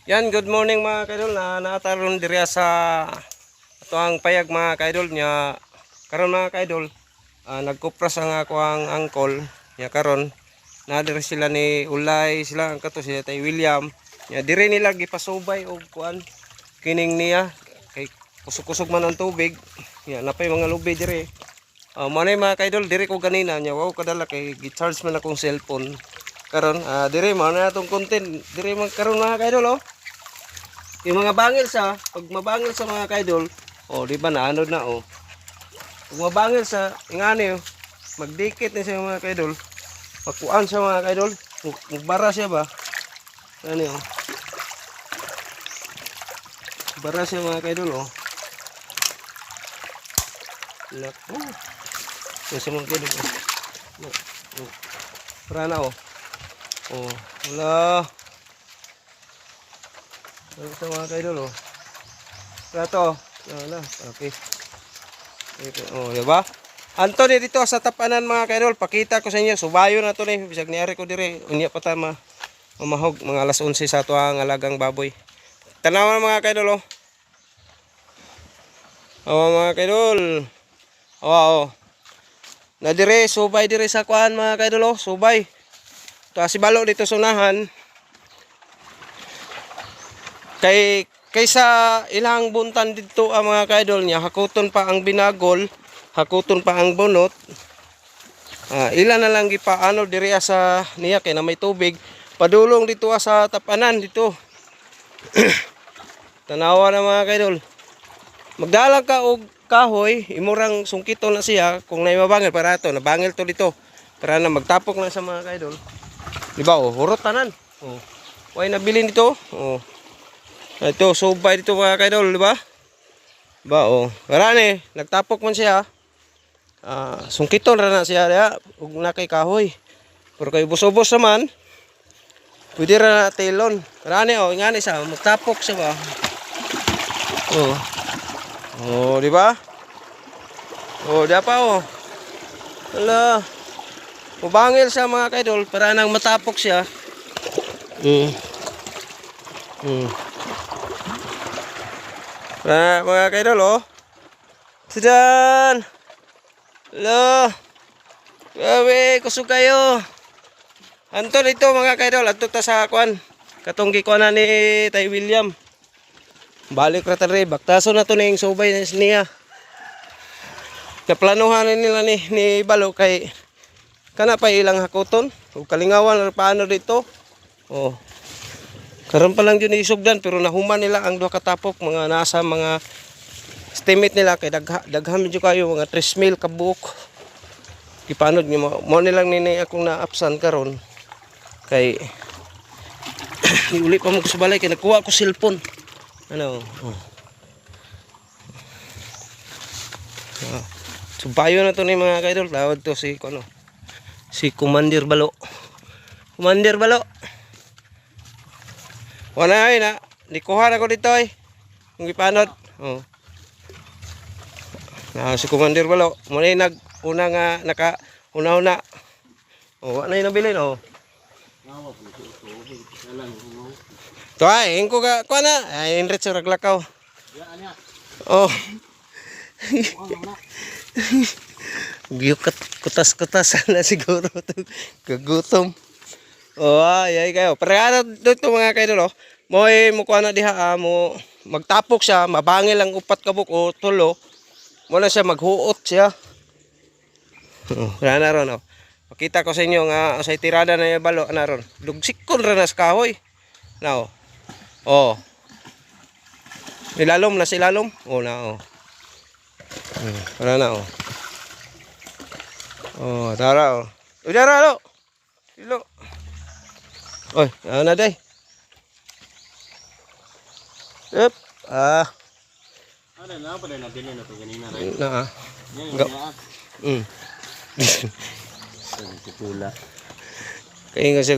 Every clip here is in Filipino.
Yan, good morning mga kaidol. Naataron diri sa ato ang payag mga kaidol nya. Karon mga kaidol, nagkupras ang ako ang angkol nya karon. Na diri sila ni Ulay, sila ang kato sila tay William. Nya diri nila gipasubay og kuan kining niya kay kusog-kusog man ang tubig. Nya napay mga lubi diri. Mo na mga kaidol diri ko ganina nya wow kadala kay gi-charge man akong cellphone. Karon diri mo na atong content diri man karon mga kaidol oh. Yung mga bangil sa, pag mabangil sa mga kaidol, di ba naanod na Pag mabangil sa ingani magdikit na siya mga kaidol. Pagkuan sa mga kaidol, magbara siya ba? Ano bara siya mga kaidol Lako. Sa mga kaidol Para na wala. Ito mga kaidol Ito. Okay. Diba? Anthony dito sa tapanan mga kaidol. Pakita ko sa inyo. Subayo na to ni. Bisag niyari ko dire. Unya pa ta mamahog. Mga alas 11 sa ito ang alagang baboy. Tanawan mga kaidol mga kaidol. Na dire. Subay dire sa kuan mga kaidol Subay. Ito asibalo dito sunahan. Kaysa ilang buntan dito ang mga kaidol niya, hakuton pa ang binagol, hakuton pa ang bunot. Ilan na lang gipaano diri sa niya kay na may tubig, padulong dito sa tapanan dito. Tanawa na mga kaidol. Magdalag ka og kahoy, imurang sungkiton na siya kung nay mabangil para ato, nabangil to dito. Para na magtapok na sa mga kaidol. Di ba hurot tanan. Way nabilin dito. Ito, subay dito mga kaidol, di ba? Karani, nagtapok man siya. Sungkiton ra na siya, ug nakay kahoy. Pero kay bus-ubos naman, pwede ra na tilon. Karani, ingani siya, magtapok siya ba? Di ba? Diya pa Hala. Mabangil siya mga kaidol, para nang matapok siya. Mga kaidol Sudan. Hello. Grabe, kusog kayo. Anton ito mga kaidol, adto ta sa kuan. Katong gikuanan ni Tay William. Balik ra ta rin, baktaso na to ning subay niya. Kaplanuhan nila ni Balo kay kana pa ilang hakuton ug kalingawan paano dito. Karon pa lang yun isugdan pero nahuman nila ang duha katapok mga nasa mga estimate nila kay daghan medyo kayo mga 3,000 ka buok. Ipanod niyo mo nilang nini akong naapsan karon kay uli pa mo ko sa balay kay nakuha ko cellphone. Subayo na to ni mga kaidol, tawag to si si Commander Balo. Commander Balo. Wala na, likuhan ako dito Kung ipanod. Si Commander Balo, muna yung nag-una nga, naka-una-una. Wala yung nabilin Ito ingko ka, kuha na. Inrit sa raglakaw. Giyukat, kutas-kutasan na siguro. Kagutom. Ay kayo. Parehara dito mga kaidol Mo'y mukuha na diha mo magtapok siya, mabangil ang upat kabuk o tulo. Mo na siya maghuot siya. Wala na ron Pakita ko sa inyo nga sa tirada na yung balo na ron. Lugsikon ra na sa kahoy. Now. Ilalom na si ilalom. Wala na tara Udara Ilo. Na day. Ano na pa na bilhin na to ganina rin. Pula. Kaya nga siya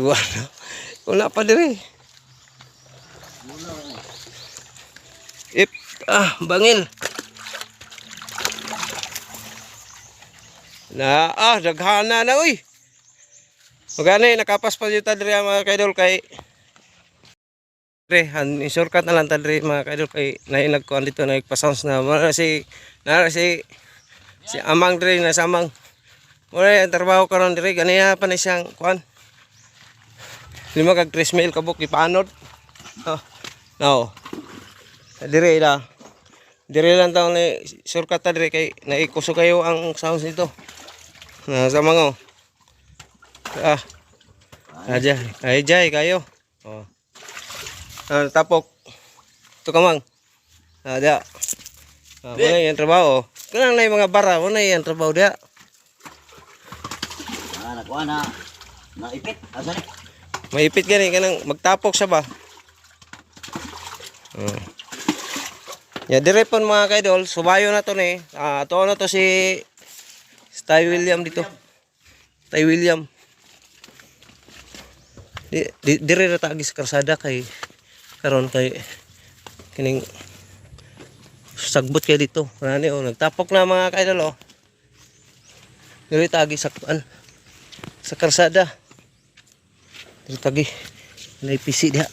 wala pa dire. Bangil. Daghana na Magani nakapas pa dito dire mga kaidol kay Pre, shortcut na lang ta diri mga kaidol kay nagkuan dito nagpa-sounds na si Amang diri na samang. Wala ang trabaho karon diri ganiya pa ni siyang kuan. Lima kag 3 mil kabuk ipaanod. Oh. No. Diri la. Diri lang taon ni shortcut ta diri kay naikuso kayo ang sounds nito. Na samang oh. Ajay kayo. Oh. Tapok. Ito kamang. Dia. Wala yung trabaho. Kanang na yung mga bara. Wala yung trabaho dia. Nakuha na. Naipit. Asa ni? Maipit gani. Kanang magtapok siya ba? Dire po mga kaidol. Subayo na to ni. Ito na to si Ty William dito. Ty William. Dire na tagi sa karsada kay karon kay kining sagbot kay dito. Rani oh nagtapok na mga kaidol oh. Dire tagi sa karsada. Dire tagi naipisi dia.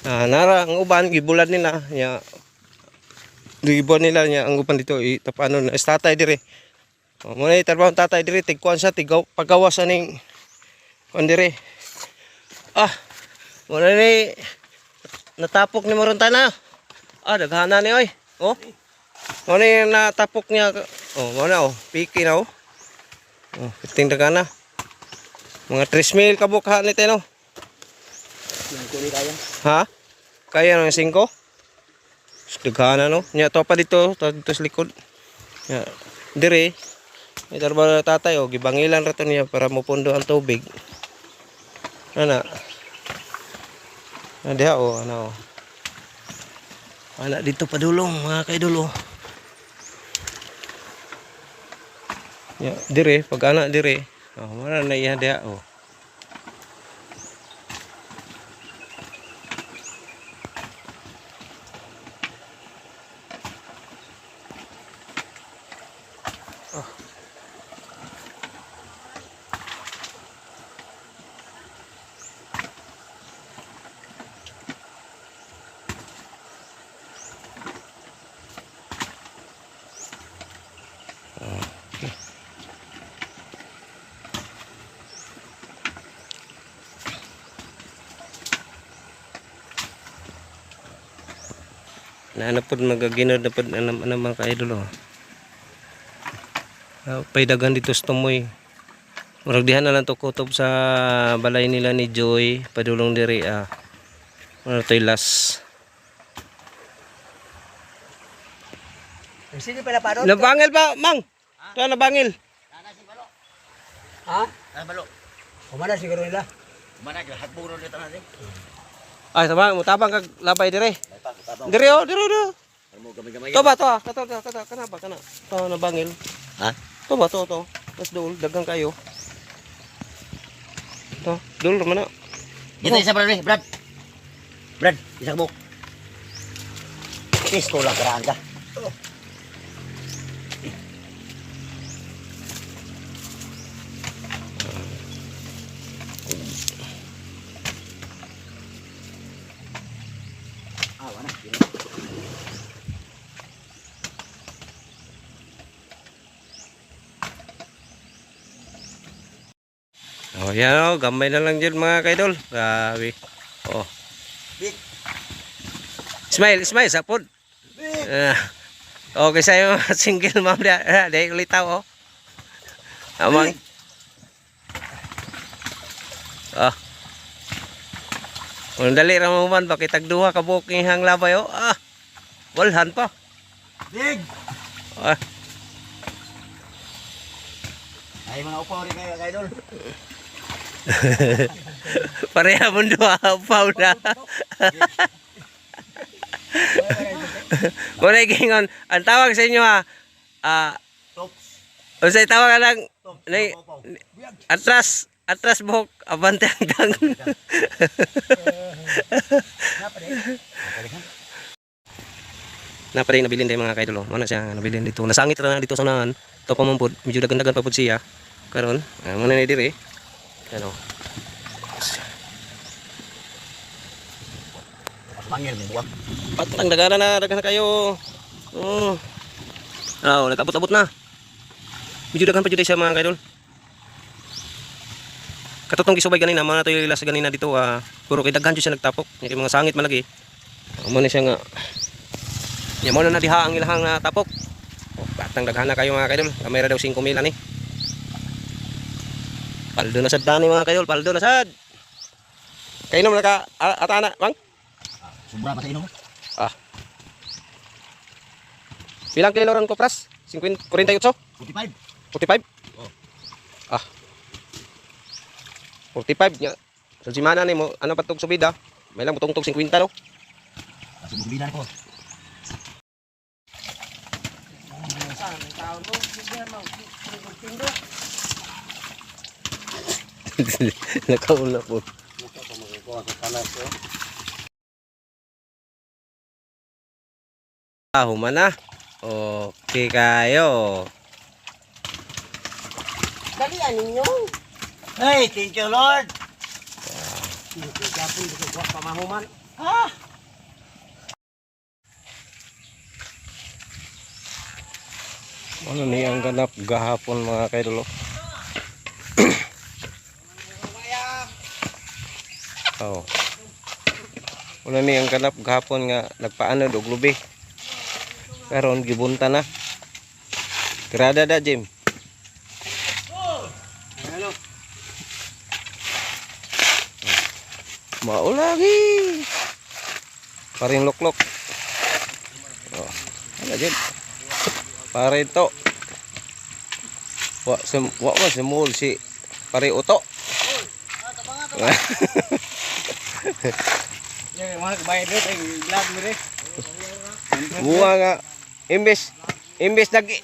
Nara ang uban gibulad nila nya. Gibuan nila nya ang uban dito itapano na tatay dire. Mo na trabaho tatay dire tigkuan sa tigaw pagawas aning kuan dire. Mo na ni natapok ni moron na. Daghana ni oy. Oh. Mo ni natapok niya. Mo na oh, piki na oh. Piting daghana. Mga 3 mil kabukha ni teno. Ha? Kaya ng 5? Daghana no. Nya to pa dito sa likod. Nya dire may trabaho na tatay oh, gibangilan ra to niya para mopundo ang tubig. Ana. Dia oh, ano. Anak dito padulong mga kaidol oh. Ya, dire pag anak dire. Mana na iya dia oh. Na pod magaginod na pod mga kaidol oh. Paidagan dito sa tumoy. Murag dihan na lang to kutob sa balay nila ni Joy padulong diri ano toy las. Sige pala parot. Nabangil ba, mang? Ito nabangil. Ha? Balo. Kumana siguro nila. Kumana lahat puro dito natin. Ay, tabang kag labay dire. Dire oh, dire. To ba to? Kana ba kana? To nabangil. Ha? To ba to? Mas dul dagang kayo. To, dul man na. Dito isa Brad. Brad, isa mo. Pisto lang karaan ka. Oh, yan oh, gamay na lang dyan mga kaidol. Grabe. Oh. Big. Smile sapod. Okay sa'yo single mom dia. Dahil ulitaw oh. Amang. Kung dali ra mo man bakit tagduha ka booking hang labay oh. Bolhan pa. Big. Ay mga upaw rin kayo kaidol. Pareha mo dua upaw na. Muna gingon, ang tawag sa inyo Tops. O sa tawag lang Tops. atras buhok abante hanggang. Napaday nabilin din mga kaidol. Mana siya nabilin dito. Nasangit ra na dito sa unahan. To pa mampud, medyo dagan-dagan pa pud siya. Karon, muna ni dire. Ano. Pangil mo buwak. Patang dagana na kayo. Oh. Oh, nagabot-abot na. Medyo daghan pa jud siya mga kaidol. Katotong gisubay ganina, mga natoy lilas ganina dito, puro kay daghan jud siya nagtapok. Yung mga sangit man lagi. Amo na siya nga. Ya mo na diha ang ilahang tapok. Oh, patang daghan na kayo mga kaidol. Kamera daw 5 mil ani. Paldo na sad tani mga kaidol, paldo na sad. Kainom na ka atana, bang? Sobra pa sa inom. Ah. Pilang kilo ron kopras? 50, 48? 45. 45? Oh. Ah. 45 nya. Sa simana ni mo, ano pa tog subida? May lang butong tog 50 no? Kasi bubilan ko. Nakaula po. Human na. Okay kayo. Dalian ninyo. Hey, thank you Lord. Kapon dito kuha pamahuman. Ano ni ang ganap gahapon mga kaidolo? Oh. Ano ni ang ganap gahapon nga nagpaanod og lubi. Karon gibunta na. Tirada da Jim. Maulagi. Paring loklok. Oh, ano Jim? Pare ito. Wa man semul si pare uto. Yung mga kabayan dito, yung vlog mo rin. Buwa nga imbes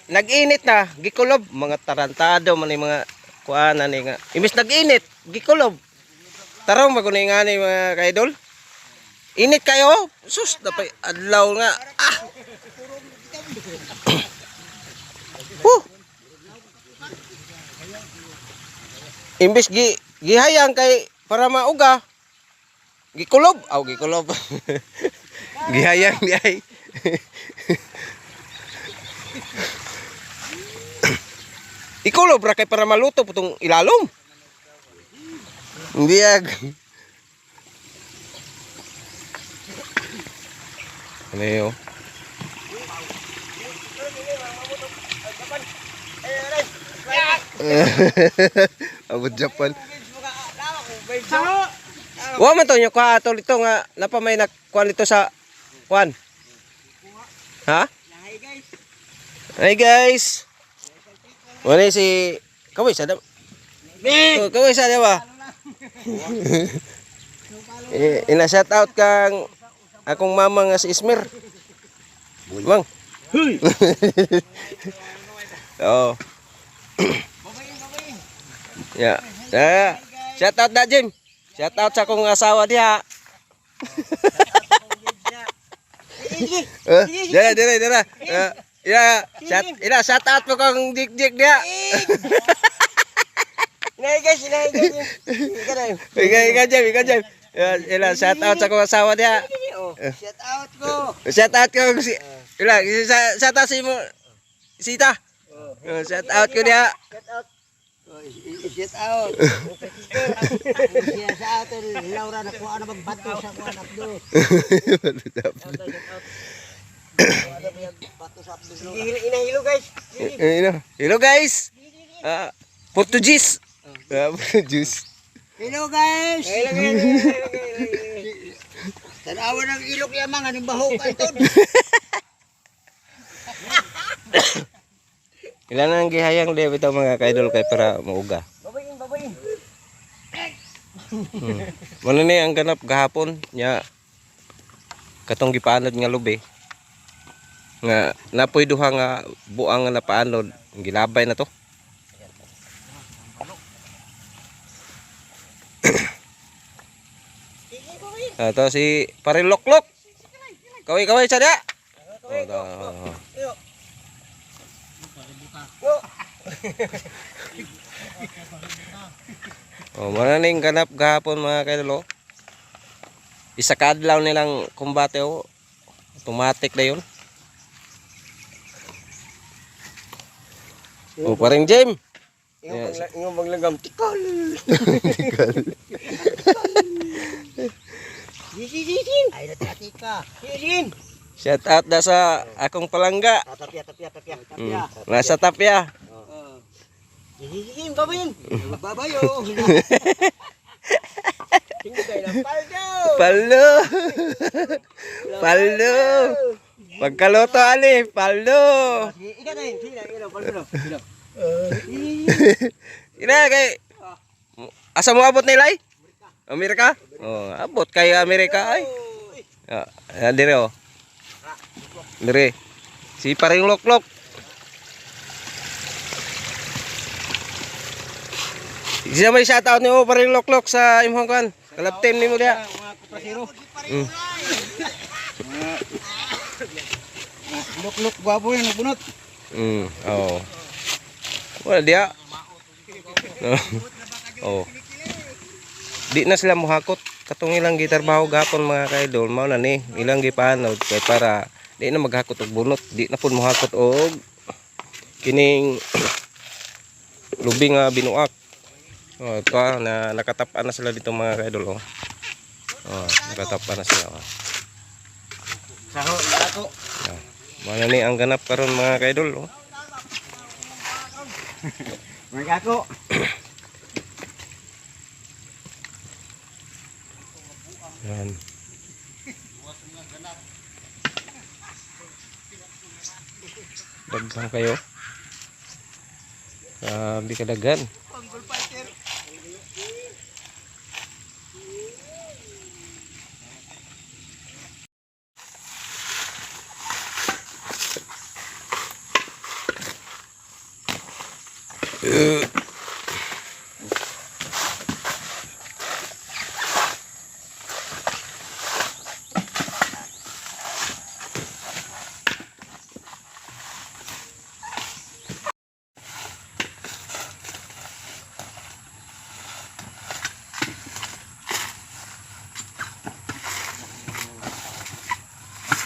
nag-init na gikulob mga tarantado man ni mga kuana ni nga imbes nag-init gikulob. Tarong maguni nga ni mga kaidol. Init kayo. Sus dapay adlaw nga. Imbes gihayang kay para mauga. Gikulob, gikulob. Gihayang di ay. Ikulob ra kay para maluto putong ilalom. Hindi ag. Ano yun? Abot Japan. Wa man to nyo ka atol ito nga napamay nakuan ito sa kuan. Ha? Hi guys. Wala si kaway sa dam. Kaway sa ba? Ina shout out kang akong mama nga si Ismer. Bang. Huy. Oh. Ya. Shout out na Jim. Shout out sa akong asawa diha. Dira. Shout out po kong dik dia. Ika Jim. Shout out sa akong asawa diha. Shout out ko. Shout out ko si shout out si mo Sita. Shout out ko dia. Shout out. Shout out Laura na kuha na magbato sa kuha na Abdo. Inahilo guys. Hello guys. Portuguese. Portuguese. Hello guys. Tanawa ng ilok yamang aning baho kanton. Ilan ang gihayang de bitaw mga kaidol kay para mauga. Babayin. Mano ni ang ganap gahapon nya katong gipaanod nga lubi. Nga napoy duha nga buang nga napaanod, gilabay na to. Ito si pare loklok. Kaway sa dia. Oh, mana ning ganap gahapon mga kaidol. isa ka adlaw nilang kumbate o automatic na yun. O paring Jim. Yung maglagam, tikol. Sisin. Ay, natati ka. Sisin. Shout out na sa akong palangga. Tapya. Nasa tapya. Sisin, babayin. Babayo. Tingin tayo ng paldo. Paldo. Paldo. Pagkaloto ali, paldo. Ika na yun. Sino, paldo. Sino. Ina kay asa mo abot nilay? Amerika? Oh, abot kay Amerika ay. Dire oh. Dire. Si paring loklok. Siya may shoutout ni mo paring loklok sa imong kan. Kalapten nimo dia. Mga kuprasero. Luk-luk, gwapo yan, nagbunot. Oh. Wala dia. Oh. Di na sila mohakot katong ilang gitarbaho gapon mga kaidol mao na ni ilang gipanod kay para di na maghakot og bunot, di na pud mohakot og kining lubing nga binuak. Oh, ito na nakatapan na sila dito mga kaidol oh. Oh, nakatapan na sila oh. Saho, ako. Mao na ni ang ganap karon mga kaidol oh. Mga ako. Yan. Daghang kayo. Sabi kadagan.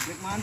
Big man.